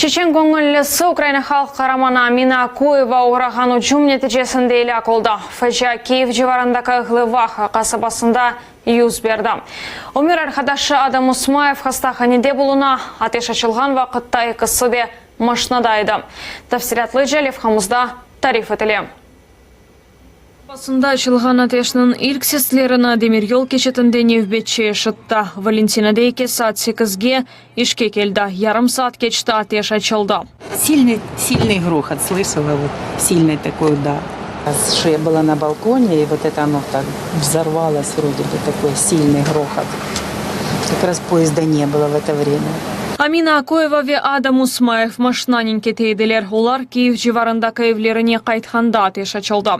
Чечен көңіллісі Украина халық қарамана Амина Акуева ұғыраған ұжым нәтижесінде елі қолда. Фәжа Киев живарындағы Глываха қасабасында юз берді. Өмір арқадашы Адам Усмаев хастаханеде болуна атеш ашылған вақытта екісі де машинадайды. Тафсиратлы жәлев хамызда тариф етілі. Басында ашылған атешінің ilk сестлеріні Демирьол кешетінде невбетче шытты. Валентина Дейке саат 8-ге ішке келді. Ярым саат кечті атеш açılды. Сильный грохот слышала, вот сильный такой удар. Что я была на балконе, и вот это оно так взорвалось, вроде бы такой сильный грохот. Как раз поезда не было в это время. Амина Акуева ве Адам Усмаев машинаненке тейділер. Олар Киев живарындағы евлеріне қайтқанда атеш açılды.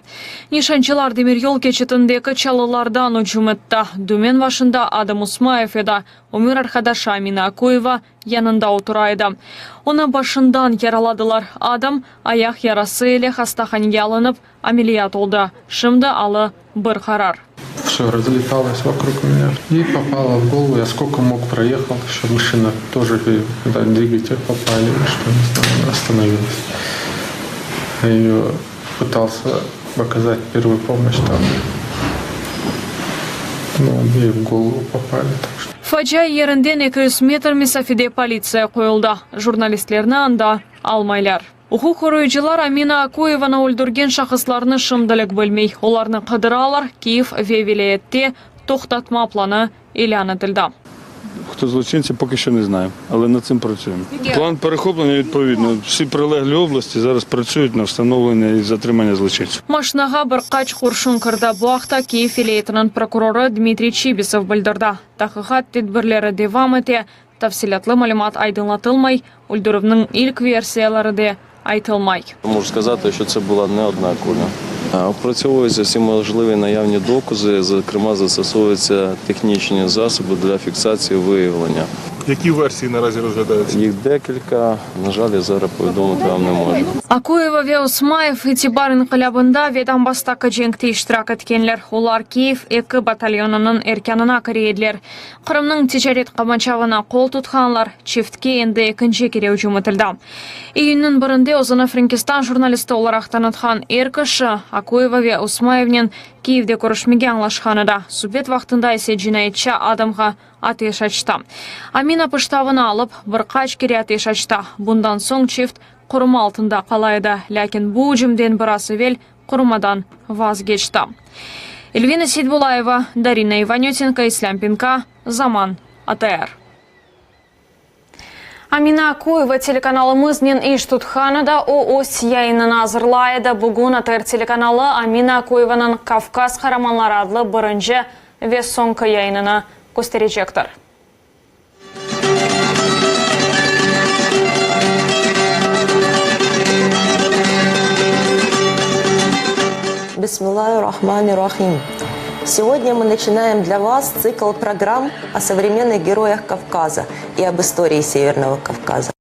Нишанчылар Демирьол кечетіндегі чалылардан ұжымытты. Дүмен вашында Адам Усмаев еді. Өмір арқадашы Амина Акуева янында отырайды. Оны башындан яраладылар. Адам аяқ ярасы еле хастаханеге алынып, амелият олды. Шымды алы бір қарар. Все разлеталось вокруг меня и попало в голову. Я сколько мог проехал, еще машина тоже, когда двигатель попали, что не знаю, остановилась. Я ее пытался оказать первую помощь там. Но ей в голову попали. Фаджа ерінден 200 метр месафеде полиция қойылды. Журналистлерні анда алмайлар. Уху қоройчылар Амина Акуеваны өлдірген шақысларыны шымдылық бөлмей. Оларны қыдыралар Киев вилаятте тоқтатма планы елян етілді. Хто злочинці, поки що не знаємо, але над цим працюємо. План перехоплення відповідно. Всі прилеглі області зараз працюють на встановлення і затримання злочинців. Машинаға бір қач құршын кірді. Бұлақта Киев вилаятының прокуроры Дмитрий Чибисов білдірді. Тақиқат тедбірлері девам ете, тафсилатлы малюмат айдынлатылмай, өлдірівнің ilk версиялары де айтылмай. Можу сказати, що це була не одна куля. Опрацьовуються всі можливі наявні докази, зокрема застосовуються технічні засоби для фіксації виявлення. Які версії наразі розглядаються? Їх декілька, на жаль, я зараз повідомити вам не можу. Акуева ве Усмаев итибарын қылабында ведамбастақы жеңкте иштирак еткенлер. Олар Киев 2 батальонының эркянына кірейділер. Қырымның тежарет қамачавына қол тұтқанлар чифтке енді 2-ші кере үжімітілді. Июннің бірінде Озына Франкистан журналисті оларақ танытқан эркішы Акуева ве Усмаевнен Киевде көрішмеге аңлашқаныда. Субет вақтында есе жинайетші адамға атеш açты. Амина пыштавына алып, бір қач кере атеш açты. Бұндан соң чифт құрым алтында қалайды. Ләкин бұл жүмден бірасы вел құрымадан вазгечті. Эльвина Сейдбулаева, Дарина Иванютенко, Ислам Пинка, Заман, АТР. Амина Акуева телеканалымыз иш тұтқанада ООС яйынын азырлайды. Бүгін АТР телеканалы Амина Акуеваның Кавказ қараманлары адлы бірінші вес соңқы яйынына көстережектір. Бисмиллахир-рахманир-рахим. Сегодня мы начинаем для вас цикл программ о современных героях Кавказа и об истории Северного Кавказа.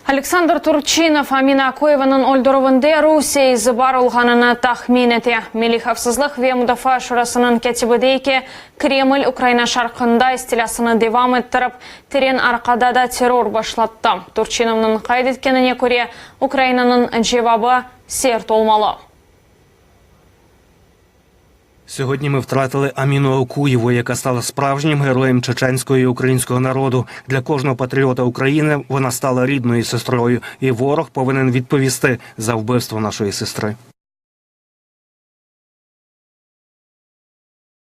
Александр Турчинов Амина Акуеваның өлдірівінде Русия изі бар олғанына тахмин ете. Мелихавсызлық ве мұдафа шурасының кәтібідейке Кремль Украина шарқында истилясыны девам еттіріп, терен арқада да террор башлатты. Турчиновның қайдеткеніне көре Украинаның жевабы серт олмалы. Сьогодні ми втратили Аміну Акуєву, яка стала справжнім героєм чеченського і українського народу. Для кожного патріота України вона стала рідною сестрою, і ворог повинен відповісти за вбивство нашої сестри.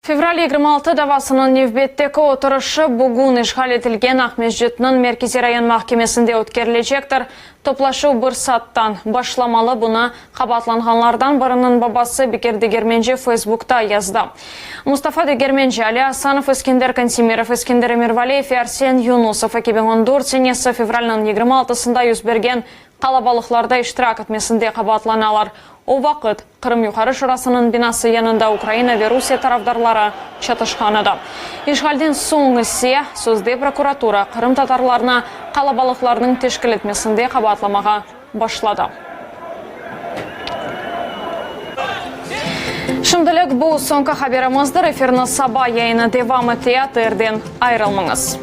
Февраль 26 давасының невбеттегі отырышы бүгін ишғал етілген Ақмешжетінің Меркези район махкемесінде өткерілежектір. Топлашу бір саттан башламалы бұны қабатланғанлардан бірінің бабасы Бекер Дегерменже Фейсбукта язды. Мустафа Дегерменже, Али Асанов, Искендер Кантемиров, Искендер Эмирвалиев и Арсен Юнусов 2014 февральның 26-сында юзберген қалабалықларда иштирак етмесінде қабатланалар. О вақыт Қырым юқары шурасының бинасы янында Украина ве Русия тарафдарлары чатышқанады. Ишғалден соң ісе сөзде прокуратура Қырым татарларына қалабалықларының тешкіл етмесінде қабатламаға башлады. Шымдылық бұл соңғы хаберімізді эфирні саба яйыны девам ете, АТРден айрылмаңыз.